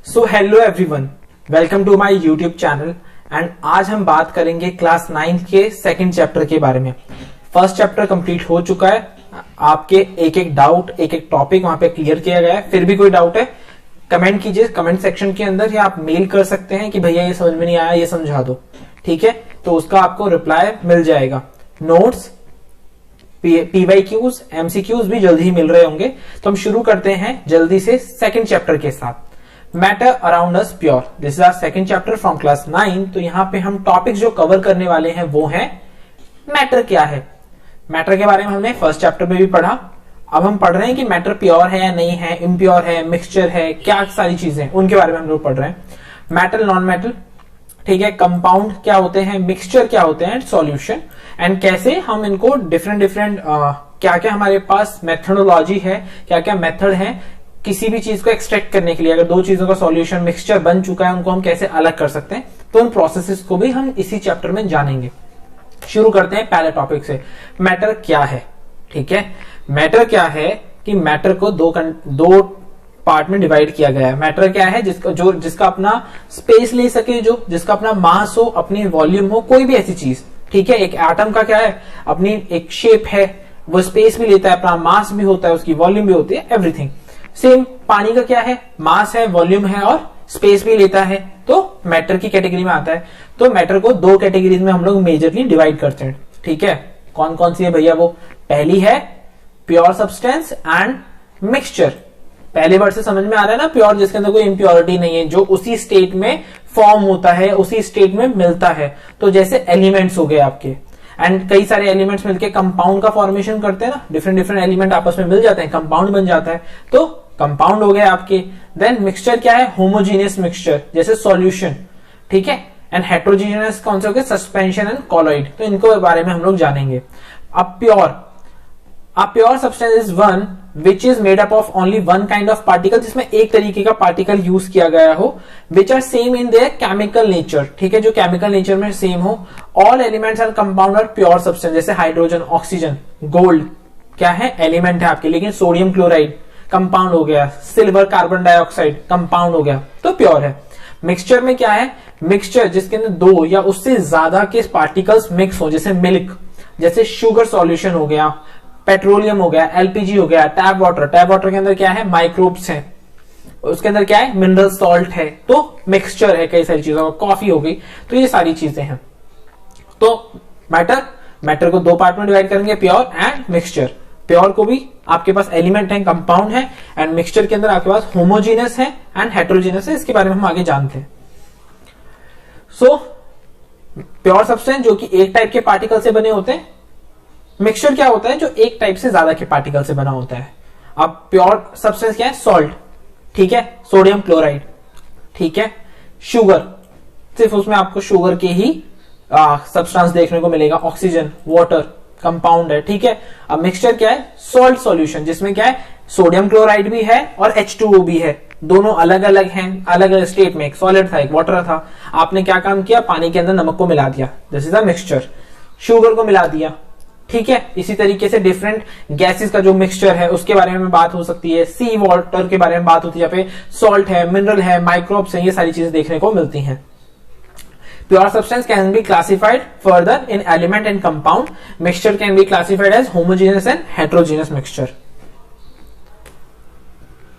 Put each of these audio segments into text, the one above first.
So hello everyone, welcome to my YouTube channel. And आज हम बात करेंगे क्लास 9 के सेकंड चैप्टर के बारे में। फर्स्ट चैप्टर कंप्लीट हो चुका है। आपके एक एक डाउट, एक एक टॉपिक वहां पे क्लियर किया गया है। फिर भी कोई डाउट है कमेंट कीजिए कमेंट सेक्शन के अंदर, या आप मेल कर सकते हैं कि भैया ये समझ में नहीं आया, ये समझा दो। ठीक है, तो उसका आपको रिप्लाई मिल जाएगा। नोट्स, पीवाईक्यूज, एमसीक्यूज भी जल्दी ही मिल रहे होंगे। तो हम शुरू करते हैं जल्दी से सेकंड चैप्टर के साथ। Matter around us pure, this is our second chapter from class 9। तो यहां पे हम टॉपिक्स जो कवर करने वाले हैं वो है मैटर क्या है। मैटर के बारे में हमने फर्स्ट चैप्टर में भी पढ़ा। अब हम पढ़ रहे हैं कि मैटर प्योर है या नहीं है, इम्प्योर है, मिक्सचर है, क्या सारी चीजें उनके बारे में हम लोग पढ़ रहे हैं। मेटल, नॉन मेटल, ठीक है, कंपाउंड क्या होते हैं, मिक्सचर क्या होते हैं, सॉल्यूशन, एंड कैसे हम इनको डिफरेंट क्या क्या हमारे पास मेथडोलॉजी है, क्या क्या मेथड है किसी भी चीज को एक्सट्रैक्ट करने के लिए। अगर दो चीजों का सॉल्यूशन मिक्सचर बन चुका है, उनको हम कैसे अलग कर सकते हैं, तो उन प्रोसेसेस को भी हम इसी चैप्टर में जानेंगे। शुरू करते हैं पहले टॉपिक से। मैटर क्या है। ठीक है, मैटर क्या है कि मैटर को दो पार्ट में डिवाइड किया गया है। मैटर क्या है, जिसका अपना स्पेस ले सके, जिसका अपना मास हो, अपनी वॉल्यूम हो, कोई भी ऐसी चीज। ठीक है, एक एटम का क्या है, अपनी एक शेप है, वो स्पेस भी लेता है, अपना मास भी होता है, उसकी वॉल्यूम भी होती है, एवरीथिंग। सेम पानी का क्या है, मास है, वॉल्यूम है और स्पेस भी लेता है, तो मैटर की कैटेगरी में आता है। तो मैटर को दो कैटेगरीज में हम लोग मेजरली डिवाइड करते हैं। ठीक है, कौन कौन सी है भैया? वो पहली है प्योर सब्सटेंस एंड मिक्सचर। पहले वर्ड से समझ में आ रहा है ना, प्योर जिसके अंदर कोई इम्प्योरिटी नहीं है, जो उसी स्टेट में फॉर्म होता है, उसी स्टेट में मिलता है। तो जैसे एलिमेंट्स हो गए आपके, एंड कई सारे एलिमेंट्स मिलके कंपाउंड का फॉर्मेशन करते हैं ना, डिफरेंट एलिमेंट आपस में मिल जाते हैं, कंपाउंड बन जाता है, तो कंपाउंड हो गए आपके। देन मिक्सचर क्या है, होमोजीनियस मिक्सचर, जैसे सॉल्यूशन। ठीक है, एंड हेट्रोजीनियस कौन से हो गए, सस्पेंशन एंड कॉलॉइड। तो इनको बारे में हम लोग जानेंगे। अब pure substance is one which is made up of only one kind of particle, जिसमें एक तरीके का पार्टिकल यूज किया गया हो, which are same in their chemical nature. ठीक है, जो केमिकल नेचर में सेम हो। All elements and compound are pure substance, जैसे हाइड्रोजन, ऑक्सीजन, गोल्ड क्या है, एलिमेंट है आपके, लेकिन सोडियम क्लोराइड कंपाउंड हो गया, सिल्वर, कार्बन डाइऑक्साइड कंपाउंड हो गया, तो प्योर है। मिक्सचर में क्या है, मिक्सचर जिसके अंदर दो या उससे ज्यादा के पार्टिकल्स मिक्स हो, जैसे मिल्क, जैसे शुगर सॉल्यूशन हो गया, पेट्रोलियम हो गया, एलपीजी हो गया, टैप वाटर के अंदर क्या है, माइक्रोब्स हैं, उसके अंदर क्या है, मिनरल सॉल्ट है, तो मिक्सचर है कई सारी चीजों का, कॉफी हो गई, तो ये सारी चीजें हैं। तो मैटर को दो पार्ट में डिवाइड करेंगे, प्योर एंड मिक्सचर। प्योर को भी आपके पास एलिमेंट है, कंपाउंड है, एंड मिक्सचर के अंदर आपके पास होमोजीनियस है एंड हेट्रोजीनियस है। इसके बारे में हम आगे जानते हैं। सो प्योर सब्सटेंस जो कि एक टाइप के पार्टिकल से बने होते हैं, मिक्सचर क्या होता है, जो एक टाइप से ज्यादा के पार्टिकल से बना होता है। अब प्योर सब्सटेंस क्या है, सॉल्ट, ठीक है, सोडियम क्लोराइड, ठीक है, शुगर, सिर्फ उसमें आपको शुगर के ही सब्सटेंस देखने को मिलेगा, ऑक्सीजन, वाटर कंपाउंड है। ठीक है, अब मिक्सचर क्या है, सॉल्ट सॉल्यूशन, जिसमें क्या है, सोडियम क्लोराइड भी है और H2O भी है, दोनों अलग अलग हैं, अलग अलग स्टेट में, एक सॉलिड था, एक वाटर था। आपने क्या काम किया, पानी के अंदर नमक को मिला दिया, this is a mixture. Sugar को मिला दिया, ठीक है। इसी तरीके से डिफरेंट गैसेस का जो मिक्सचर है उसके बारे में बात हो सकती है, सी वाटर के बारे में बात होती है, यहाँ पे सॉल्ट है, मिनरल है, माइक्रोब्स है, ये सारी चीजें देखने को मिलती हैं। Pure substance can be classified further in element and compound. Mixture can be classified as homogeneous and heterogeneous mixture.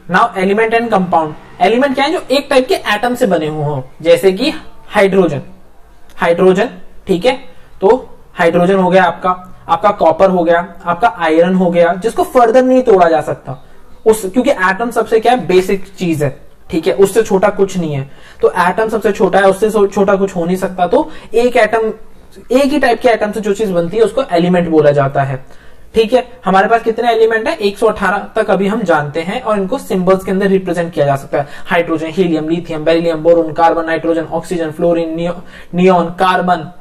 Now element and compound. Element क्या है, जो एक टाइप के एटम से बने हुए हो, जैसे कि हाइड्रोजन, ठीक है, तो हाइड्रोजन हो गया आपका कॉपर हो गया, आपका आयरन हो गया, जिसको फर्दर नहीं तोड़ा जा सकता, क्योंकि एटम सबसे क्या है, बेसिक चीज है, ठीक है, उससे छोटा कुछ नहीं है। तो एटम सबसे छोटा है, उससे छोटा कुछ हो नहीं सकता। तो एक ही टाइप के एटम से जो चीज बनती है उसको एलिमेंट बोला जाता है। ठीक है, हमारे पास कितने एलिमेंट है, 118 तक अभी हम जानते हैं, और इनको सिंबल्स के अंदर रिप्रेजेंट किया जा सकता है। Hydrogen, helium, lithium, beryllium, boron, carbon, nitrogen, oxygen, fluorine, neon, carbon,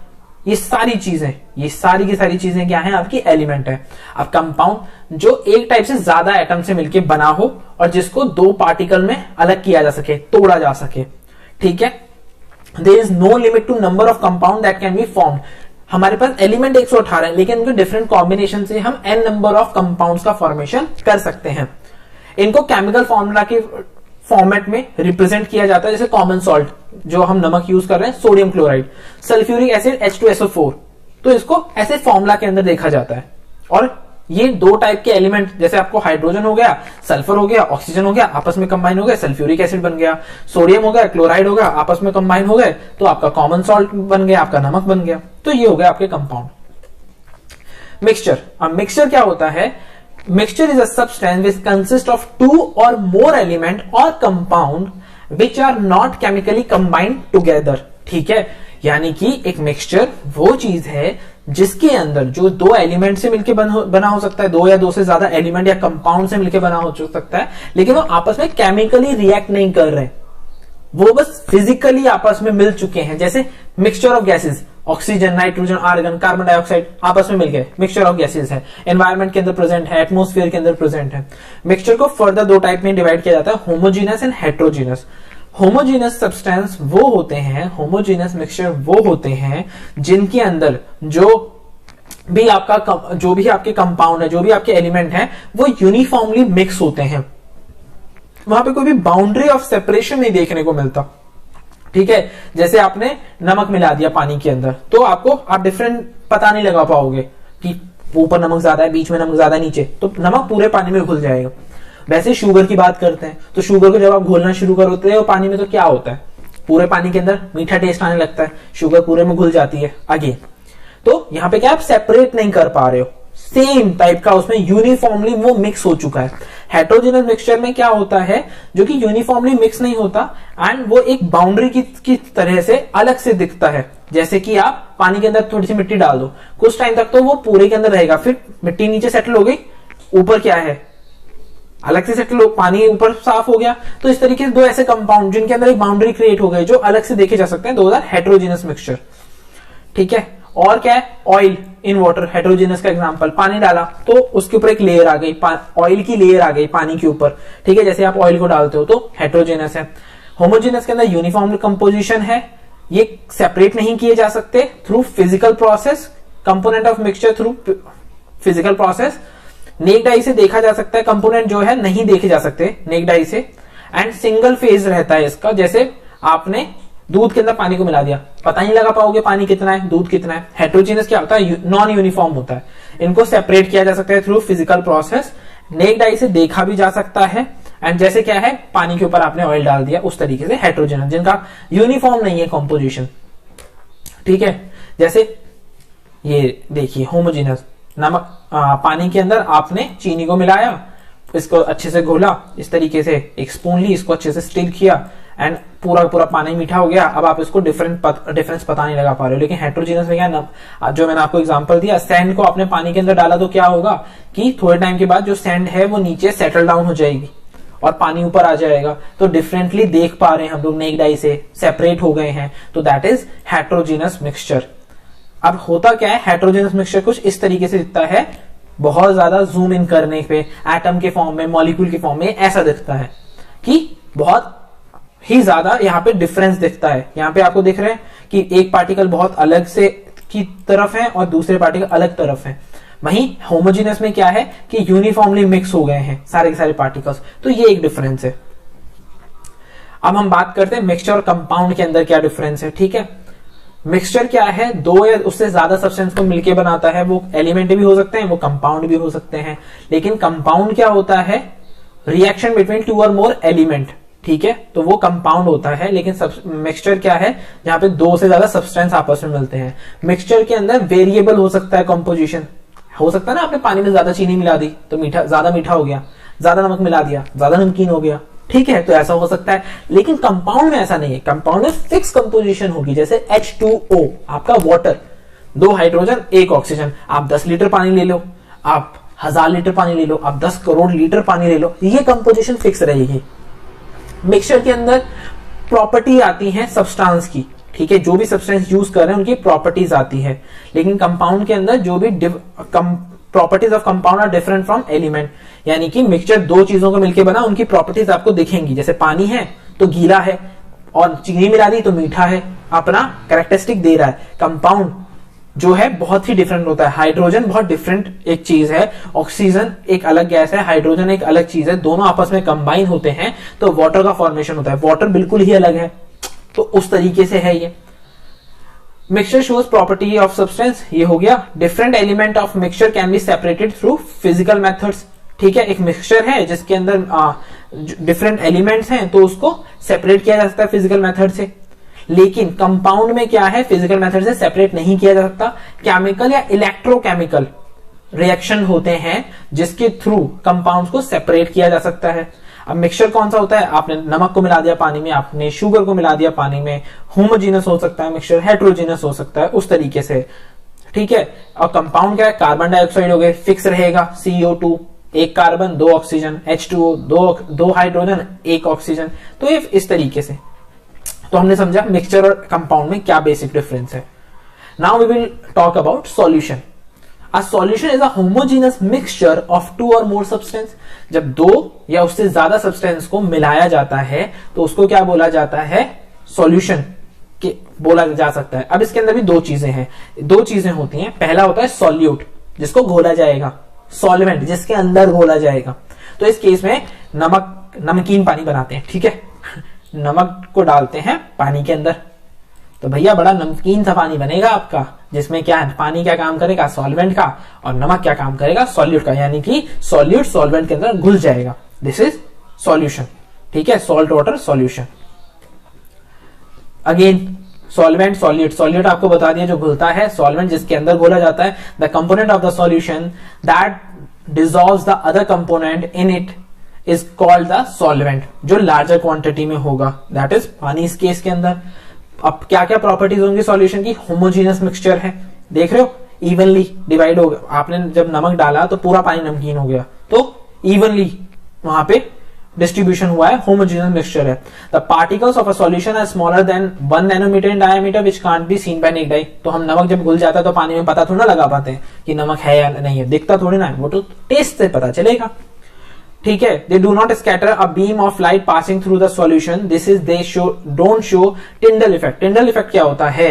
ये सारी चीजें, ये सारी की सारी चीजें क्या है, आपकी एलिमेंट है। अब कंपाउंड जो एक टाइप से ज्यादा एटम से मिलकर बना हो और जिसको दो पार्टिकल में अलग किया जा सके, तोड़ा जा सके। ठीक है, there is no limit to number of compound that can be formed. हमारे पास एलिमेंट 118 है, लेकिन उनके डिफरेंट कॉम्बिनेशन से हम n नंबर ऑफ कंपाउंड्स का फॉर्मेशन कर सकते हैं। इनको केमिकल फॉर्मेट में रिप्रेजेंट किया जाता है, जैसे कॉमन सॉल्ट जो हम नमक यूज कर रहे हैं, sodium chloride, sulphuric acid H2SO4, तो इसको ऐसे फॉर्मूला के अंदर देखा जाता है। और ये दो टाइप के एलिमेंट, जैसे आपको हाइड्रोजन हो गया, सल्फर हो गया, ऑक्सीजन हो गया, आपस में कंबाइन हो गए, सल्फ्यूरिक एसिड बन गया, सोडियम हो गया, क्लोराइड हो गया, आपस में कंबाइन हो गए, तो आपका कॉमन सॉल्ट बन गया, आपका नमक बन गया। तो ये हो गया आपके कंपाउंड। मिक्सचर, अब मिक्सचर क्या होता है? Mixture is a substance which consist of two or more element or compound which are not chemically combined together. ठीक है, यानी कि एक मिक्सचर वो चीज है जिसके अंदर जो दो एलिमेंट से मिलकर बना हो सकता है, दो या दो से ज्यादा एलिमेंट या कंपाउंड से मिलकर बना हो सकता है, लेकिन वो आपस में केमिकली रिएक्ट नहीं कर रहे, वो बस फिजिकली आपस में मिल चुके हैं। जैसे mixture of gases, oxygen, nitrogen, argon, carbon dioxide आपस में मिल गए, मिक्सचर ऑफ गैसेस है, एनवायरमेंट के अंदर प्रेजेंट है, एटमॉस्फेयर के अंदर प्रेजेंट है। मिक्सचर को फर्दर दो टाइप में डिवाइड किया जाता है, homogeneous and heterogeneous. Homogeneous substance वो होते हैं, होमोजीनस मिक्सचर वो होते हैं जिनके अंदर जो भी आपके कंपाउंड है, जो भी आपके एलिमेंट है, वो यूनिफॉर्मली मिक्स होते हैं, वहां पे कोई भी बाउंड्री ऑफ सेपरेशन नहीं देखने को मिलता। ठीक है, जैसे आपने नमक मिला दिया पानी के अंदर, तो आप डिफरेंट पता नहीं लगा पाओगे कि ऊपर नमक ज्यादा है, बीच में नमक ज्यादा है, नीचे, तो नमक पूरे पानी में घुल जाएगा। वैसे शुगर की बात करते हैं, तो शुगर को जब आप घोलना शुरू करते हो पानी में, तो क्या होता है? पूरे पानी के अंदर मीठा टेस्ट आने लगता है, शुगर पूरे में घुल जाती है अगेन। तो यहां पे क्या आप सेपरेट नहीं कर पा रहे हो, सेम टाइप का उसमें यूनिफॉर्मली वो मिक्स हो चुका है। हेट्रोजेनस मिक्सचर में क्या होता है, जो कि यूनिफॉर्मली मिक्स नहीं होता एंड वो एक बाउंड्री की तरह से अलग से दिखता है। जैसे कि आप पानी के अंदर थोड़ी सी मिट्टी डाल दो, कुछ टाइम तक तो वो पूरे के अंदर रहेगा, फिर मिट्टी नीचे सेटल हो गई, ऊपर क्या है अलग से सेटल हो, पानी ऊपर साफ हो गया। तो इस तरीके से दो ऐसे कंपाउंड जिनके अंदर एक बाउंड्री क्रिएट हो गई, जो अलग से देखे जा सकते हैं, दो हेट्रोजेनस मिक्सचर। ठीक है, और क्या है? ऑयल इन वाटर, हेट्रोजेनस का एग्जांपल, पानी डाला तो उसके ऊपर एक लेयर आ गई, ऑयल की लेयर आ गई पानी के ऊपर। ठीक है, जैसे आप ऑयल को डालते हो तो हेट्रोजेनस है। होमोजेनस के अंदर यूनिफॉर्म कंपोजिशन है, ये सेपरेट नहीं किए जा सकते through physical process, component of mixture through physical process. Necked आई से देखा जा सकता है, कंपोनेंट जो है नहीं देखे जा सकते नेक्ड आई से, एंड सिंगल फेज रहता है इसका। जैसे आपने दूध के अंदर पानी को मिला दिया, पता नहीं लगा पाओगे पानी कितना है, दूध कितना है। हेट्रोजेनस क्या होता है? नॉन यूनिफॉर्म होता है। इनको सेपरेट किया जा सकता है थ्रू फिजिकल प्रोसेस, नेक्ड आई से देखा भी जा सकता है, एंड जैसे क्या है, पानी के ऊपर आपने ऑयल डाल दिया, उस तरीके से हेट्रोजेनस, जिनका यूनिफॉर्म नहीं है कॉम्पोजिशन। ठीक है, जैसे ये देखिए होमोजेनस, नमक पानी के अंदर आपने चीनी को मिलाया, इसको अच्छे से घोला, इस तरीके से एक स्पून ली, इसको अच्छे से स्टिर किया एंड पूरा पूरा पानी मीठा हो गया। अब आप इसको डिफरेंस पता नहीं लगा पा रहे हो। लेकिन हेट्रोजेनस में क्या ना, जो मैंने आपको एग्जांपल दिया, सैंड को आपने पानी के अंदर डाला तो क्या होगा कि थोड़े टाइम के बाद जो सैंड है वो नीचे सेटल डाउन हो जाएगी और पानी ऊपर आ जाएगा। तो डिफरेंटली देख पा रहे हैं हम लोग, नेक्ड आई से सेपरेट हो गए हैं, तो दैट इज हेट्रोजेनस मिक्सचर। अब होता क्या है, हेट्रोजेनस मिक्सचर कुछ इस तरीके से दिखता है, बहुत ज्यादा जूम इन करने पे एटम के फॉर्म में, मॉलिक्यूल के फॉर्म में ऐसा दिखता है कि बहुत ही ज्यादा यहाँ पे डिफरेंस दिखता है। यहाँ पे आपको दिख रहे हैं कि एक पार्टिकल बहुत अलग से की तरफ है और दूसरे पार्टिकल अलग तरफ है। वहीं होमोजेनस में क्या है कि यूनिफॉर्मली मिक्स हो गए हैं सारे के सारे पार्टिकल्स, तो ये एक डिफरेंस है। अब हम बात करते हैं मिक्सचर और कंपाउंड के अंदर क्या डिफरेंस है। ठीक है, मिक्सचर क्या है, दो या उससे ज्यादा सब्सटेंस को मिलकर बनाता है। वो एलिमेंट भी हो सकते हैं, वो कंपाउंड भी हो सकते हैं। लेकिन कंपाउंड क्या होता है, reaction between two or more element. ठीक है, तो वो कंपाउंड होता है। लेकिन मिक्सचर क्या है, जहां पे दो से ज्यादा सब्सटेंस आपस में मिलते हैं। मिक्सचर के अंदर वेरिएबल हो सकता है कंपोजिशन, हो सकता है ना आपने पानी में ज्यादा चीनी मिला दी तो ज्यादा मीठा हो गया, ज्यादा नमक मिला दिया ज्यादा नमकीन हो गया। ठीक है, तो ऐसा हो सकता है। लेकिन कंपाउंड में ऐसा नहीं है, कंपाउंड में फिक्स कंपोजिशन होगी। जैसे H2O आपका वाटर, 2 हाइड्रोजन 1 ऑक्सीजन। आप 10 लीटर पानी ले लो, आप 1000 लीटर पानी ले लो, आप 10 करोड़ लीटर पानी ले लो, ये कंपोजिशन फिक्स रहेगी। मिक्सचर के अंदर प्रॉपर्टी आती है सब्सटेंस की। ठीक है, जो भी सब्सटेंस यूज कर रहे हैं उनकी प्रॉपर्टीज आती है। लेकिन कंपाउंड के अंदर जो भी properties of compound are different from element. यानी कि मिक्सचर दो चीजों को मिलकर बना, उनकी प्रॉपर्टीज आपको दिखेंगी। जैसे पानी है तो गीला है और चीनी मिला दी तो मीठा है, अपना कैरेक्टरिस्टिक दे रहा है। कंपाउंड जो है बहुत ही डिफरेंट होता है। हाइड्रोजन बहुत डिफरेंट एक चीज है, ऑक्सीजन एक अलग गैस है, हाइड्रोजन एक अलग चीज है, दोनों आपस में कंबाइन होते हैं तो वाटर का फॉर्मेशन होता है। वाटर बिल्कुल ही अलग है, तो उस तरीके से है ये। Mixture shows property of substance, ये हो गया। Different element of mixture can be separated through physical methods, ठीक है। एक मिक्सचर है जिसके अंदर डिफरेंट एलिमेंट्स हैं, तो उसको सेपरेट किया जा सकता है फिजिकल मेथड से। लेकिन कंपाउंड में क्या है, फिजिकल मेथड से सेपरेट नहीं किया जा सकता। केमिकल या इलेक्ट्रोकेमिकल रिएक्शन होते हैं जिसके थ्रू कंपाउंड्स को सेपरेट किया जा सकता है। अब मिक्सचर कौन सा होता है, आपने नमक को मिला दिया पानी में, आपने शुगर को मिला दिया पानी में, होमोजीनस हो सकता है मिक्सचर, हेट्रोजीनस हो सकता है, उस तरीके से, ठीक है। और कंपाउंड क्या है, कार्बन डाइऑक्साइड हो गए, फिक्स रहेगा, CO2 एक carbon, 2 oxygen, H2O 2 hydrogen, 1 oxygen, तो ये इस तरीके से। तो हमने समझा मिक्सचर और कंपाउंड में क्या बेसिक डिफरेंस है। Now we will talk about solution. A solution is a homogeneous mixture of 2 or more substance. जब 2 या उससे ज्यादा सब्सटेंस को मिलाया जाता है तो उसको क्या बोला जाता है, सॉल्यूशन के बोला जा सकता है। अब इसके अंदर भी 2 चीजें हैं, 2 चीजें होती हैं। पहला होता है सॉल्यूट, जिसको घोला जाएगा, सॉल्वेंट जिसके अंदर घोला जाएगा। तो इस केस में नमकीन पानी बनाते हैं, ठीक है। नमक को डालते हैं पानी के अंदर, तो भैया बड़ा नमकीन सा पानी बनेगा आपका, जिसमें क्या है, पानी क्या काम करेगा, सॉल्वेंट का, और नमक क्या काम करेगा, सॉल्यूट का, यानी कि सॉल्यूट सॉल्वेंट के अंदर घुल जाएगा। दिस इज सॉल्यूशन, ठीक है, salt water solution. Again solvent solute, solute आपको बता दिया जो घुलता है, सॉल्वेंट जिसके अंदर घोला जाता है। The component of the solution that dissolves the other component in it is called the solvent, जो लार्जर क्वांटिटी में होगा, दैट इज पानी इस केस के अंदर। अब क्या क्या प्रॉपर्टीज होंगी सॉल्यूशन की, होमोजीनियस मिक्सचर है, देख रहे हो, इवनली डिवाइड हो गया। आपने जब नमक डाला तो पूरा पानी नमकीन हो गया, तो इवनली वहां पे डिस्ट्रीब्यूशन हुआ है, होमोजेनियस मिक्सचर है। The particles of a solution are smaller than 1 nanometre in diameter which can't be seen by naked eye. तो हम नमक जब घुल जाता है तो पानी में पता थोड़ा ना लगा पाते हैं कि नमक है या नहीं है, दिखता थोड़ी ना है, वो तो टेस्ट से पता चलेगा, ठीक है। They do not scatter a beam of light passing through the solution, this is they show don't show Tyndall effect. Tyndall effect क्या होता है,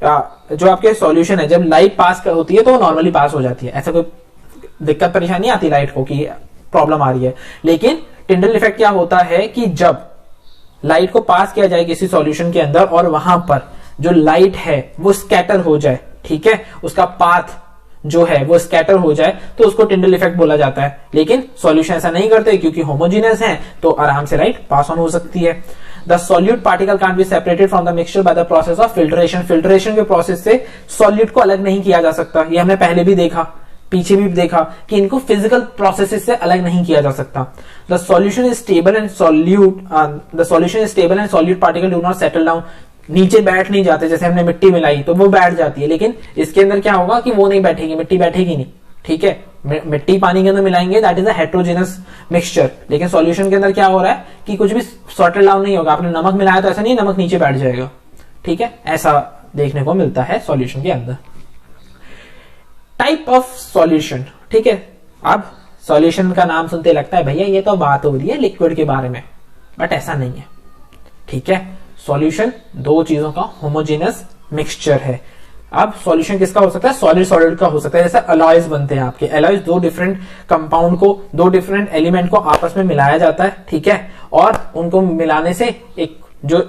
जो आपके सॉल्यूशन है जब लाइट पास होती है तो नॉर्मली पास हो जाती है, ऐसा कोई दिक्कत परेशानी आती लाइट को कि प्रॉब्लम आ रही है। लेकिन टिंडल इफेक्ट क्या होता है कि जब लाइट को पास किया जाए किसी सॉल्यूशन के अंदर और वहां पर जो लाइट है वो स्कैटर हो जाए, ठीक है, उसका पाथ जो है वो स्कैटर हो जाए, तो उसको टिंडल इफेक्ट बोला जाता है। लेकिन सॉल्यूशन ऐसा नहीं करते क्योंकि होमोजेनियस है, तो आराम से लाइट पास ऑन हो सकती है। The solute particle can't be separated from the mixture by the process of filtration. Filtration के प्रोसेस से सॉल्यूट को अलग नहीं किया जा सकता, ये हमने पहले भी देखा, पीछे भी देखा कि इनको फिजिकल प्रोसेसेस से अलग नहीं किया जा सकता। The solution is stable and solute particle do not settle down, नीचे बैठ नहीं जाते, जैसे हमने मिट्टी मिलाई तो वो बैठ जाती है, लेकिन इसके अंदर क्या होगा कि वो नहीं बैठेगी, मिट्टी बैठेगी नहीं, ठीक है। मिट्टी पानी के अंदर मिलाएंगे, that is a heterogeneous mixture. लेकिन सॉल्यूशन के अंदर क्या हो रहा है कि कुछ भी सॉर्टेड डाउन नहीं होगा। आपने नमक मिलाया तो ऐसा नहीं नमक नीचे बैठ जाएगा, ठीक है, ऐसा देखने को मिलता है सॉल्यूशन के अंदर। टाइप ऑफ सॉल्यूशन, ठीक है। अब सॉल्यूशन का नाम सुनते लगता है भैया ये तो बात हो रही है लिक्विड के बारे में, बट ऐसा नहीं है, ठीक है। सॉल्यूशन 2 चीजों का होमोजेनस मिक्सचर है। अब सॉल्यूशन किसका हो सकता है, सॉलिड सॉलिड का हो सकता है। जैसे अलॉयज बनते हैं आपके, अलॉयज 2 डिफरेंट कंपाउंड को, 2 डिफरेंट एलिमेंट को आपस में मिलाया जाता है, ठीक है, और उनको मिलाने से एक जो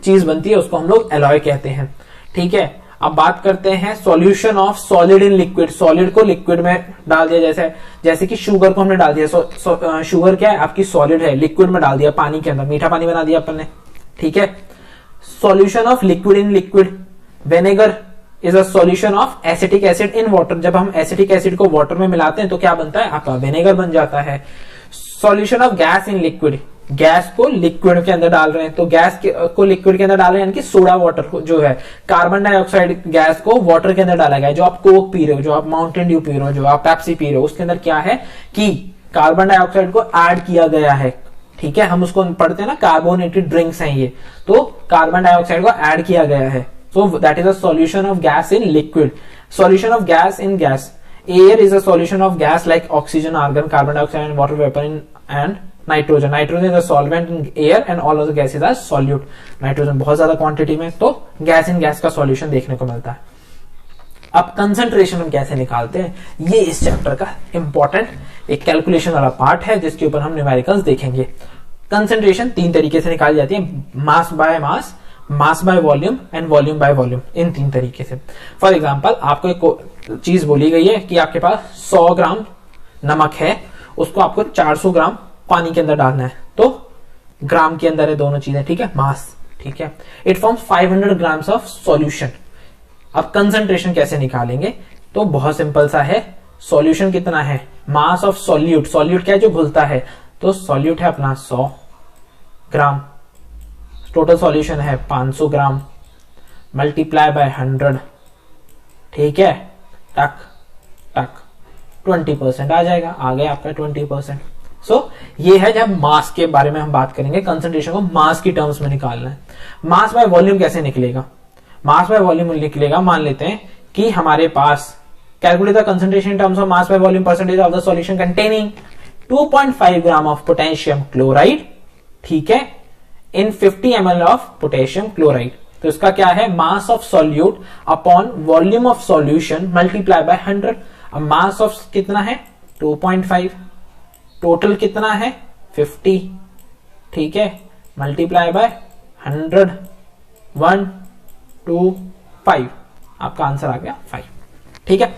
चीज बनती है उसको हम लोग अलॉय कहते हैं, ठीक है। अब बात करते हैं solution of solid in liquid. Solid को लिक्विड में डाल दिया, जैसे कि शुगर को हमने डाल दिया, शुगर क्या है आपकी सॉलिड है, लिक्विड में डाल दिया, पानी के अंदर मीठा पानी बना दिया अपन ने, ठीक है। Solution of liquid in liquid, vinegar is a solution of acetic acid in water. जब हम एसिटिक एसिड को वाटर में मिलाते हैं तो क्या बनता है आपका विनेगर बन जाता है। Solution of gas in liquid, gas को लिक्विड के अंदर डाल रहे हैं, तो गैस को लिक्विड के अंदर डाल रहे हैं, यानी कि सोडा वाटर जो है, कार्बन डाइऑक्साइड गैस को वाटर के अंदर डाला गया है। जो आप कोक पी रहे हो, जो आप माउंटेन ड्यू पी रहे हो, जो आप पेप्सी पी रहे हो, उसके अंदर क्या है कि कार्बन डाइऑक्साइड को ऐड किया गया है, ठीक है। हम उसको पढ़ते हैं ना, कार्बोनेटेड ड्रिंक्स हैं ये, तो कार्बन डाइऑक्साइड को ऐड किया गया है। So that is a solution of gas in liquid. Solution of gas in gas, air is a solution of gas like oxygen, argon, carbon dioxide and water vapour in and nitrogen. Nitrogen is a solvent in air and all of the gases are solute. नाइट्रोजन बहुत ज्यादा quantity में, तो gas in gas का solution देखने को मिलता है। अब कंसंट्रेशन हम कैसे निकालते हैं, ये इस चैप्टर का इंपॉर्टेंट एक कैलकुलेशन वाला पार्ट है जिसके ऊपर हम न्यूमेरिकल्स देखेंगे। कंसंट्रेशन 3 तरीके से निकाली जाती है, mass by mass by volume and volume by volume, इन 3 तरीके से। फॉर एग्जांपल आपको एक चीज बोली गई है कि आपके पास 100 ग्राम नमक है, उसको आपको 400 ग्राम पानी के अंदर डालना है, तो ग्राम के अंदर है दोनों चीजें, ठीक है, मास, ठीक है। It forms 500 grams of solution. अब कंसंट्रेशन कैसे निकालेंगे, तो बहुत सिंपल सा है, सॉल्यूशन कितना है, मास ऑफ सॉल्यूट, सॉल्यूट क्या है, जो घुलता है, तो सॉल्यूट है अपना 100 ग्राम, टोटल सॉल्यूशन है 500 ग्राम, मल्टीप्लाई बाय 100, ठीक है, टक टक 20% आ जाएगा, आ गया आपका 20%। सो ये है जब मास के बारे में हम बात करेंगे, कंसंट्रेशन को मास की टर्म्स में निकालना है। मास बाय वॉल्यूम कैसे निकलेगा, मास बाय वॉल्यूम निकलेगा, मान लेते हैं कि हमारे पास calculate the concentration in terms of mass by volume percentage of the solution containing 2.5 gram of potassium chloride, ठीक है, in 50 ml of potassium chloride. तो इसका क्या है, mass of solute upon volume of solution multiply by 100। अब mass of कितना है 2.5, total कितना है 50, ठीक है, मल्टीप्लाई बाय 100, 1 2 5, आपका आंसर आ गया 5, ठीक है।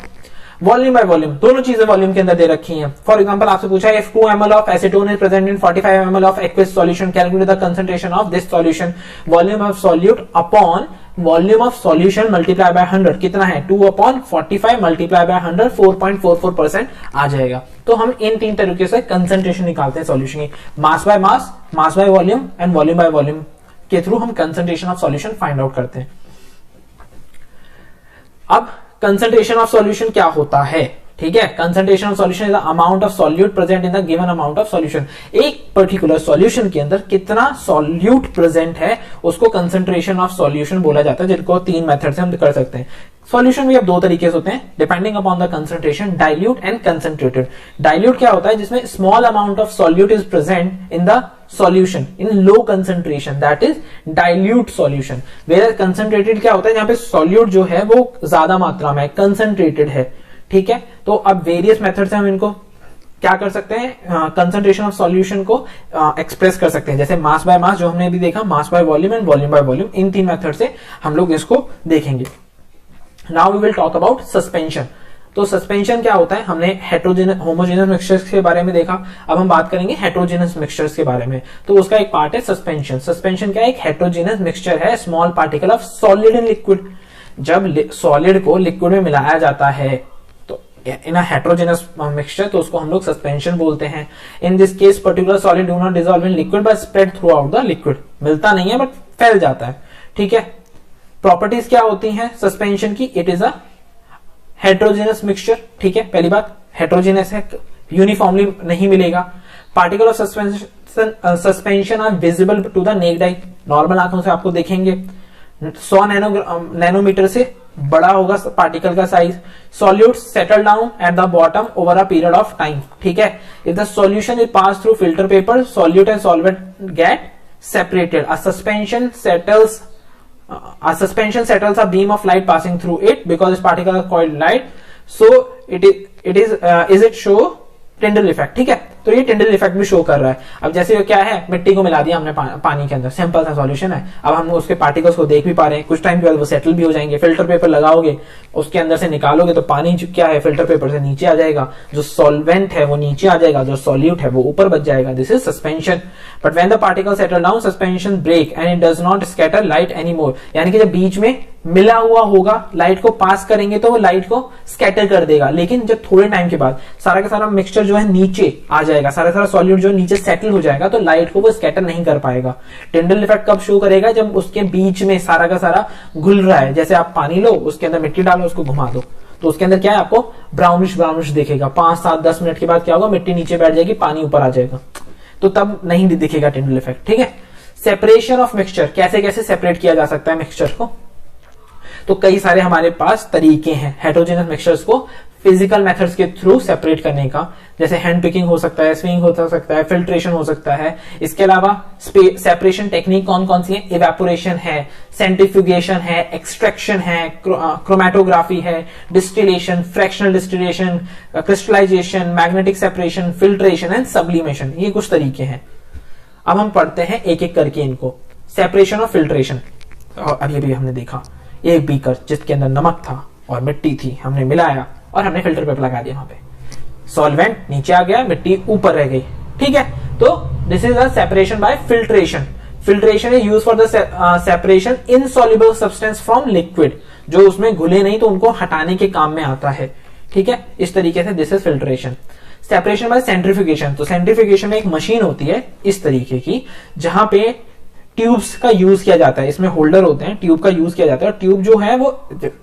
वॉल्यूम बाय वॉल्यूम, दोनों चीजें वॉल्यूम के अंदर दे रखी हैं। फॉर एग्जांपल आपसे पूछा है, if 2 ml of acetone is present in 45 ml of aqueous solution, calculate the concentration of this solution, volume of solute upon volume of solution multiply by 100, कितना है 2/45 मल्टीप्लाई बाय 100, 4.44% आ जाएगा। तो हम इन 3 तरीके से कंसंट्रेशन निकालते हैं सॉल्यूशन की, मास by mass by volume and volume by volume के थ्रू हम concentration of solution find out करते हैं। अब कंसंट्रेशन ऑफ सॉल्यूशन क्या होता है, ठीक है, concentration of solution is the amount of solute present in the given amount of solution. एक पर्टिकुलर सॉल्यूशन के अंदर कितना सॉल्यूट प्रेजेंट है उसको कंसंट्रेशन ऑफ सॉल्यूशन बोला जाता है, जिनको 3 मेथड से हम कर सकते हैं। सॉल्यूशन भी अब 2 तरीके से होते हैं, depending upon the concentration, dilute and concentrated. Dilute क्या होता है, जिसमें small amount of solute is present in the solution in low concentration, that is dilute solution. Where concentrated क्या होता है, जहां पे सॉल्यूट जो है वो ज्यादा मात्रा में कंसंट्रेटेड है, ठीक है। तो अब वेरियस मेथड से हम इनको क्या कर सकते हैं, कंसंट्रेशन ऑफ सॉल्यूशन को एक्सप्रेस कर सकते हैं, जैसे मास बाय मास जो हमने अभी देखा, mass by volume and volume by volume, इन 3 मेथड से हम लोग इसको देखेंगे। Now we will talk about suspension. तो सस्पेंशन क्या होता है, हमने हेटेरोजेनस होमोजेनस मिक्सचर्स के बारे में देखा, अब हम बात करेंगे हेटेरोजेनस मिक्सचर्स के बारे में। तो उसका एक पार्ट है सस्पेंशन। सस्पेंशन क्या है, एक हेटेरोजेनस मिक्सचर है, small particle of solid in liquid. जब सॉलिड को लिक्विड में मिलाया जाता है तो इन अ हेटेरोजेनस मिक्सचर, तो उसको हम लोग सस्पेंशन बोलते हैं। In this case particular solid do not dissolve in liquid but spread through out the liquid, मिलता नहीं है बट फैल जाता है, ठीक है। प्रॉपर्टीज क्या होती हैं सस्पेंशन की, it is a heterogeneous mixture, ठीक है, पहली बात हेटेरोजेनस है, यूनिफॉर्मली नहीं मिलेगा। Particle of suspension are visible to the naked eye, normal आंखों से आपको देखेंगे 100 नैनोमीटर से बड़ा होगा पार्टिकल का size. Solute settle down at the bottom over a period of time, ठीक है। If the solution is pass through filter paper, solute and solvent get separated. A suspension settles a beam of light passing through it because its particles are called light. So is it show Tyndall effect, ठीक है। तो ये Tyndall effect भी show कर रहा है। अब जैसे क्या है, मिट्टी को मिला दिया हमने पानी के अंदर, सिंपल सा सॉल्यूशन है। अब हम उसके पार्टिकल्स को देख भी पा रहे हैं, कुछ टाइम के बाद वो सेटल भी हो जाएंगे। फिल्टर पेपर लगाओगे, उसके अंदर से निकालोगे तो पानी जो क्या है फिल्टर पेपर से नीचे आ जाएगा, जो सॉल्वेंट है वो नीचे आ जाएगा, जो सॉल्यूट है वो ऊपर बच जाएगा। This is suspension. But when the particle settle down, suspension break and it does not scatter light anymore. यानी कि जब बीच में मिला हुआ होगा, लाइट को पास करेंगे तो वो लाइट को स्कैटर कर देगा, लेकिन जब थोड़े टाइम के बाद सारा का सारा मिक्सचर जो है नीचे आ जाएगा, सारा सॉल्यूट जो नीचे सेटल हो जाएगा, तो लाइट को वो स्कैटर नहीं कर पाएगा। टिंडल इफेक्ट कब शो करेगा, जब उसके बीच में सारा का सारा घुल रहा है। जैसे आप पानी लो, उसके अंदर मिट्टी डालो, उसको घुमा दो, तो उसके अंदर क्या है, आपको ब्राउनिश दिखेगा। 5, 7, 10 मिनट के बाद क्या होगा, मिट्टी नीचे बैठ जाएगी, पानी ऊपर आ जाएगा, तो तब नहीं दिखेगा टिंडल इफेक्ट, ठीक है। सेपरेशन ऑफ मिक्सचर, कैसे कैसे सेपरेट किया जा सकता है मिक्सचर को, तो कई सारे हमारे पास तरीके हैं हेटेरोजेनस मिक्सचर्स को फिजिकल मेथड्स के थ्रू सेपरेट करने का, जैसे हैंड पिकिंग हो सकता है, स्विंग हो सकता है, फिल्ट्रेशन हो सकता है। इसके अलावा सेपरेशन टेक्निक कौन कौन सी है? इवेपोरेशन है, सेंट्रीफ्यूगेशन है, एक्सट्रैक्शन है, क्रोमैटोग्राफी है, distillation, fractional distillation, crystallisation, magnetic separation, filtration and sublimation. ये कुछ तरीके हैं। अब हम पढ़ते हैं एक एक करके इनको। सेपरेशन और फिल्ट्रेशन, और अभी अभी हमने देखा एक बीकर जिसके अंदर नमक था और मिट्टी थी, हमने मिलाया और हमने फिल्टर पेपर लगा दिया। वहां पे सॉल्वेंट नीचे आ गया, मिट्टी ऊपर रह गई, ठीक है। तो this is a separation by filtration. Filtration is use for the separation insoluble substance from liquid, जो उसमें घुले नहीं तो उनको हटाने के काम में आता है, ठीक है। इस तरीके से this is filtration. Separation by centrifugation, तो सेंट्रीफ्यूगेशन में एक मशीन होती है इस तरीके की, जहां पे ट्यूब्स का यूज किया जाता है। इसमें होल्डर होते हैं, ट्यूब का यूज किया जाता है, और ट्यूब जो है वो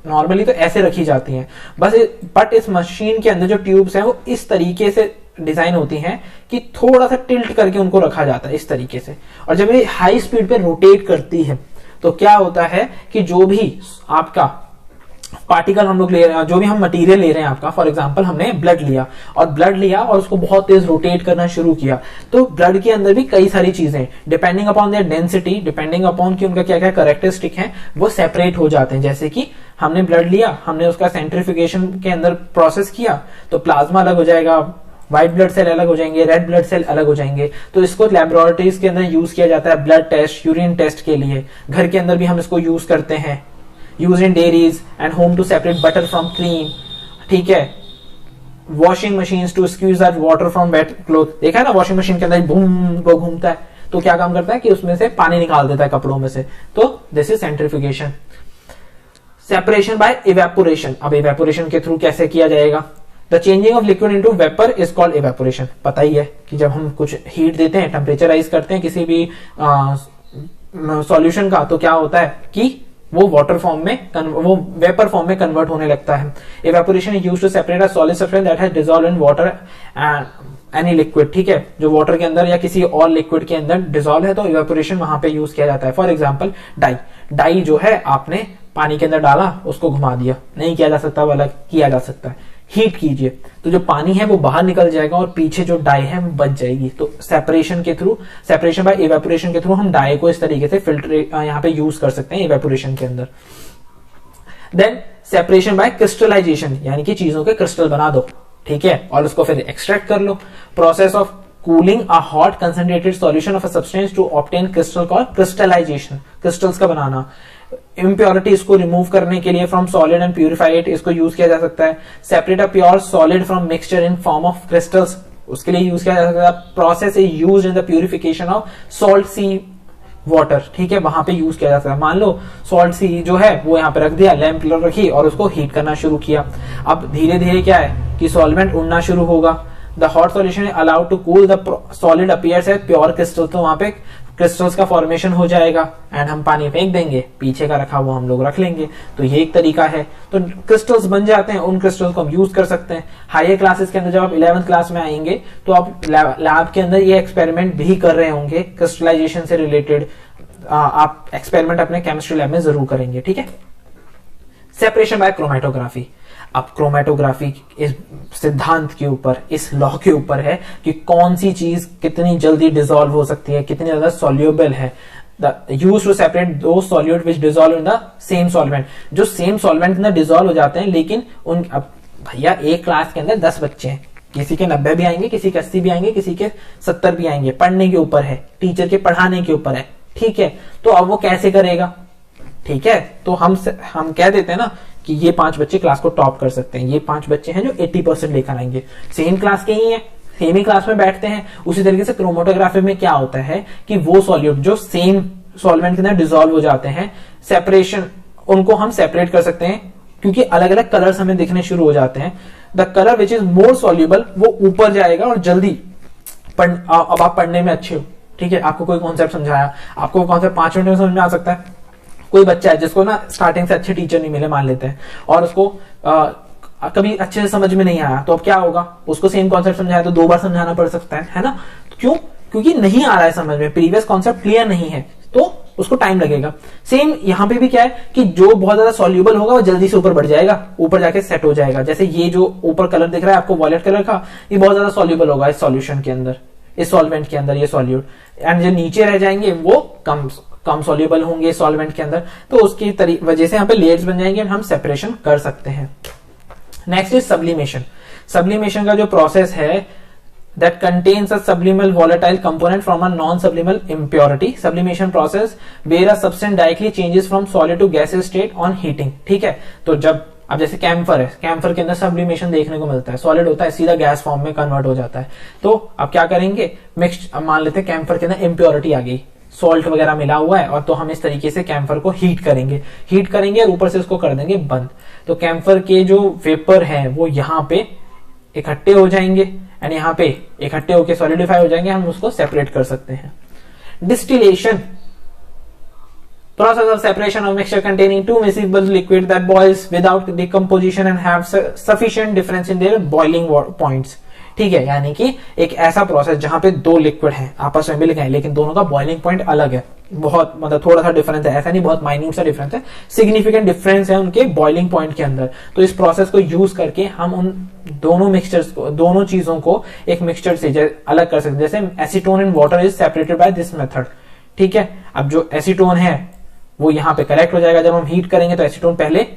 नॉर्मली तो ऐसे रखी जाती हैं बस, बट इस मशीन के अंदर जो ट्यूब्स हैं वो इस तरीके से डिजाइन होती हैं कि थोड़ा सा टिल्ट करके उनको रखा जाता है इस तरीके से। और जब ये हाई स्पीड पे रोटेट करती है तो क्या होता है कि जो भी आपका पार्टिकल हम लोग ले रहे हैं, जो भी हम मटेरियल ले रहे हैं आपका, फॉर एग्जांपल हमने ब्लड लिया और उसको बहुत तेज रोटेट करना शुरू किया, तो ब्लड के अंदर भी कई सारी चीजें depending upon their density, depending upon कि उनका क्या क्या कैरेक्टरिस्टिक है, वो सेपरेट हो जाते हैं। जैसे कि हमने ब्लड लिया, हमने उसका सेंट्रीफ्यूगेशन के अंदर प्रोसेस किया तो प्लाज्मा अलग हो जाएगा, व्हाइट ब्लड सेल अलग हो जाएंगे, रेड ब्लड सेल अलग हो जाएंगे। तो इसको लैबोरेटरीज के अंदर यूज किया जाता है ब्लड टेस्ट, यूरिन टेस्ट के लिए। घर के अंदर भी हम इसको यूज करते हैं, use in dairies and home to separate butter from cream, ठीक है। Washing machine to squeeze that water from wet cloth, देखा है ना, वॉशिंग मशीन के अंदर बूम वो घूमता है तो क्या काम करता है कि उसमें से पानी निकाल देता है कपड़ों में से। तो this is centrifugation. Separation by evaporation, अब इवेपोरेशन के थ्रू कैसे किया जाएगा? The changing of liquid into vapour is called evaporation. पता ही है कि जब हम कुछ हीट देते हैं, टेम्परेचराइज करते हैं किसी भी सॉल्यूशन का, तो क्या होता है कि वो वाटर फॉर्म में, वो वेपर फॉर्म में कन्वर्ट होने लगता है। Evaporation is used to separate a solid substance that has dissolved in water any liquid, ठीक है। जो वाटर के अंदर या किसी और लिक्विड के अंदर डिसॉल्व है तो इवेपोरेशन वहां पे यूज किया जाता है। फॉर एग्जांपल डाई जो है आपने पानी के अंदर डाला, उसको घुमा दिया, नहीं किया जा सकता, वो अलग किया जा सकता है। हीट कीजिए तो जो पानी है वो बाहर निकल जाएगा और पीछे जो डाई है वो बच जाएगी। तो सेपरेशन के थ्रू, सेपरेशन बाय इवेपोरेशन के थ्रू हम डाई को इस तरीके से फिल्टर यहाँ पे यूज कर सकते हैं इवेपोरेशन के अंदर। देन सेपरेशन बाय क्रिस्टलाइजेशन, यानी कि चीजों के क्रिस्टल बना दो, ठीक है, और उसको फिर एक्सट्रैक्ट कर लो। Process of cooling a hot concentrated solution of a substance to obtain crystal called crystallization, crystals का बनाना। इम्प्योरिटी इसको रिमूव करने के लिए from solid and purify it, इसको यूज किया जा सकता है। Separate a pure solid from mixture in form of crystals, उसके लिए यूज किया जा सकता है। Process is used in the purification of salt sea water, ठीक है, वहां पे यूज किया जा सकता है। मान लो सॉल्ट सी जो है वो यहाँ पे रख दिया, लैंप रखी और उसको हीट करना शुरू किया। अब धीरे धीरे क्या है कि सॉल्वेंट उड़ना शुरू होगा। The hot solution allowed to cool the solid appears as pure crystal, तो वहां पे क्रिस्टल्स का फॉर्मेशन हो जाएगा एंड हम पानी फेंक देंगे, पीछे का रखा हुआ हम लोग रख लेंगे। तो ये एक तरीका है। तो क्रिस्टल्स बन जाते हैं, उन क्रिस्टल्स को हम यूज कर सकते हैं। हायर क्लासेस के अंदर जब आप 11th क्लास में आएंगे तो आप लैब के अंदर ये एक्सपेरिमेंट भी कर रहे होंगे क्रिस्टलाइजेशन से रिलेटेड। आप एक्सपेरिमेंट अपने केमिस्ट्री लैब में जरूर करेंगे, ठीक है। सेपरेशन बाय क्रोमैटोग्राफी, अब क्रोमैटोग्राफी इस सिद्धांत के ऊपर, इस लॉ के ऊपर है कि कौन सी चीज कितनी जल्दी डिसॉल्व हो सकती है, कितनी ज्यादा सॉल्युबल है। यूज टू सेपरेट दो solute which dissolve in the same solvent, जो सेम सॉल्वेंट के अंदर डिसॉल्व हो जाते हैं, लेकिन उन, अब भैया एक क्लास के अंदर 10 बच्चे हैं, किसी के 90 भी आएंगे, किसी के 80 भी आएंगे, किसी के 70 भी आएंगे। पढ़ने के ऊपर है, टीचर के पढ़ाने के ऊपर है, ठीक है। तो अब वो कैसे करेगा, ठीक है। तो हम कह देते हैं ना कि ये 5 बच्चे क्लास को टॉप कर सकते हैं, ये 5 बच्चे हैं जो 80% लेकर आएंगे, सेम क्लास के ही हैं, सेम ही क्लास में बैठते हैं। उसी तरीके से क्रोमैटोग्राफी में क्या होता है कि वो सॉल्यूट जो सेम सॉल्वेंट के अंदर डिसॉल्व हो जाते हैं, सेपरेशन, उनको हम सेपरेट कर सकते हैं क्योंकि अलग अलग कलर्स हमें दिखने शुरू हो जाते हैं। The colour which is more soluble वो ऊपर जाएगा और जल्दी अब आप पढ़ने में अच्छे हो, ठीक है। आपको कोई कॉन्सेप्ट समझाया, आपको कॉन्सेप्ट 5 मिनट में समझ में आ सकता है। कोई बच्चा है जिसको ना स्टार्टिंग से अच्छे टीचर नहीं मिले मान लेते हैं और उसको कभी अच्छे से समझ में नहीं आया, तो अब क्या होगा, उसको सेम कॉन्सेप्ट समझाया तो 2 बार समझाना पड़ सकता है ना। क्यों? क्योंकि नहीं आ रहा है समझ में, प्रीवियस कॉन्सेप्ट क्लियर नहीं है। तो उसको टाइम लगेगा। सेम यहाँ पे भी क्या है कि जो बहुत ज्यादा सॉल्यूबल होगा वो जल्दी से ऊपर बढ़ जाएगा, ऊपर जाके सेट हो जाएगा। जैसे ये जो ऊपर कलर दिख रहा है आपको वॉयलेट कलर का, ये बहुत ज्यादा सॉल्यूबल होगा इस सॉल्यूशन के अंदर, इस सॉल्वेंट के अंदर, ये सॉल्यूट। एंड जो नीचे रह जाएंगे वो कम सॉल्यूबल होंगे सॉल्वेंट के अंदर, तो उसकी वजह से यहाँ पे लेयर्स बन जाएंगे, हम सेपरेशन कर सकते हैं। Next is sublimation. सब्लिमेशन का जो प्रोसेस है that contains a subliminal volatile component from a non-subliminal impurity. Sublimation process where a substance directly changes from solid to gaseous state on heating. ठीक है, तो जब अब जैसे कैम्फर है, कैम्फर के अंदर सब्लिमेशन देखने को मिलता है, सॉलिड होता है सीधा गैस फॉर्म में कन्वर्ट हो जाता है। तो अब क्या करेंगे, मिक्स, अब मान लेते हैं कैम्फर के अंदर इम्प्योरिटी आ गई, सॉल्ट वगैरह मिला हुआ है, और तो हम इस तरीके से कैम्फर को हीट करेंगे और ऊपर से उसको कर देंगे बंद। तो कैम्फर के जो वेपर है वो यहाँ पे इकट्ठे हो जाएंगे एंड यहाँ पे इकट्ठे होकर सॉलिडिफाई हो जाएंगे, हम उसको सेपरेट कर सकते हैं। Distillation, process of separation of mixture containing two miscible liquid that boils without decomposition and have sufficient difference in their boiling points. ठीक है, यानी कि एक ऐसा प्रोसेस जहां पे दो लिक्विड हैं आपस में मिल गए लेकिन दोनों का बॉइलिंग पॉइंट अलग है, बहुत मतलब थोड़ा सा डिफरेंस है, ऐसा नहीं बहुत माइन्यूट सा डिफरेंस है, सिग्निफिकेंट डिफरेंस है उनके बॉइलिंग पॉइंट के अंदर। तो इस प्रोसेस को यूज करके हम उन दोनों मिक्सचर्स को, दोनों चीजों को एक मिक्सचर से अलग कर सकते हैं। जैसे acetone and water is separated by this method. ठीक है, अब जो एसीटोन है वो यहाँ पे कलेक्ट हो जाएगा, जब हम हीट करेंगे तो एसीटोन पहले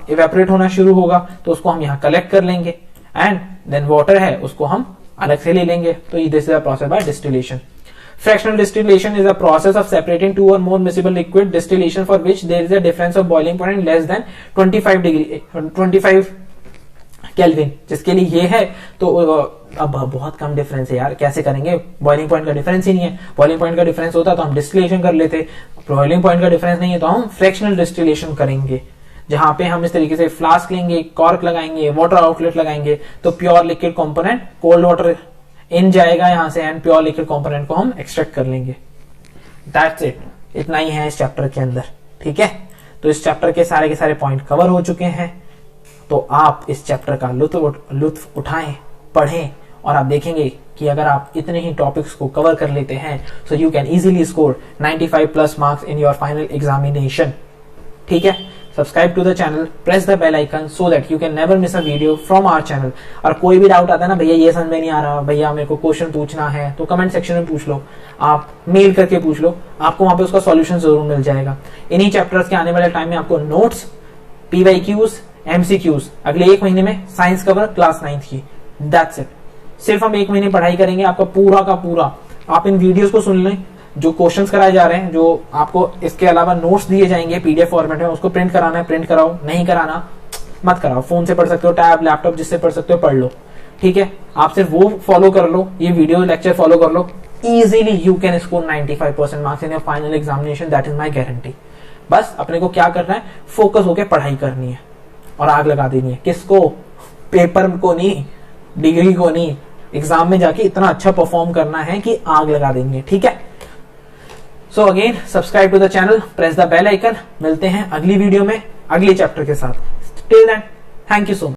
इवेपोरेट होना शुरू होगा, तो उसको हम यहाँ कलेक्ट कर लेंगे, एंड देन वाटर है उसको हम अलग से ले लेंगे। तो this is a process by distillation. Fractional distillation is a process of separating two or more miscible liquid distillation for which there is a difference of boiling point less than 25 kelvin, जिसके लिए ये है। तो अब बहुत कम difference है यार, कैसे करेंगे, बॉइलिंग पॉइंट का डिफरेंस ही नहीं है। बॉइलिंग पॉइंट का डिफरेंस होता तो हम डिस्टिलेशन कर लेते, बॉइलिंग पॉइंट का डिफरेंस नहीं है तो हम फ्रैक्शनल डिस्टिलेशन करेंगे, जहां पे हम इस तरीके से फ्लास्क लेंगे, कॉर्क लगाएंगे, वाटर आउटलेट लगाएंगे, तो pure liquid component cold water in जाएगा यहां से एंड प्योर लिक्विड कंपोनेंट को हम एक्सट्रैक्ट कर लेंगे। दैट्स इट, इतना ही है इस चैप्टर के अंदर। ठीक है, तो इस चैप्टर के सारे पॉइंट कवर हो चुके हैं। तो आप इस चैप्टर का लुत्फ उठाएं, पढ़ें, और आप देखेंगे कि अगर आप इतने ही टॉपिक्स को कवर कर लेते हैं so you can easily score 95 plus marks in your final examination. ठीक है, subscribe to the channel, press the bell icon so that you can never miss a video from our channel. और कोई भी doubt आता है ना, भैया ये समझ में नहीं आ रहा, भैया मेरे को क्वेश्चन पूछना है, तो कमेंट सेक्शन में पूछ लो, आप मेल करके पूछ लो, आपको वहां पे उसका सॉल्यूशन जरूर मिल जाएगा। इन्हीं चैप्टर्स के आने वाले टाइम में आपको नोट्स, PYQs, MCQs अगले एक महीने में साइंस कवर क्लास 9th की। दैट्स इट, सिर्फ हम एक महीने पढ़ाई करेंगे, आपका पूरा का पूरा, आप इन वीडियोस को सुन लें, जो क्वेश्चंस कराए जा रहे हैं, जो आपको इसके अलावा नोट्स दिए जाएंगे PDF फॉर्मेट में, उसको प्रिंट कराना है प्रिंट कराओ, नहीं कराना मत कराओ, फोन से पढ़ सकते हो, टैब लैपटॉप जिससे पढ़ सकते हो पढ़ लो। ठीक है, आप सिर्फ वो फॉलो कर लो, ये वीडियो लेक्चर फॉलो कर लो, easily you can score 95% marks in your final examination, that is my guarantee. बस अपने को क्या करना है, फोकस होकर पढ़ाई करनी है और आग लगा देनी है। किसको, पेपर को नहीं, डिग्री को नहीं, एग्जाम में जाके इतना अच्छा परफॉर्म करना है कि आग लगा देंगे। ठीक है, so again subscribe to the channel, press the bell icon. मिलते हैं अगली वीडियो में अगले चैप्टर के साथ। Till then, thank you so much.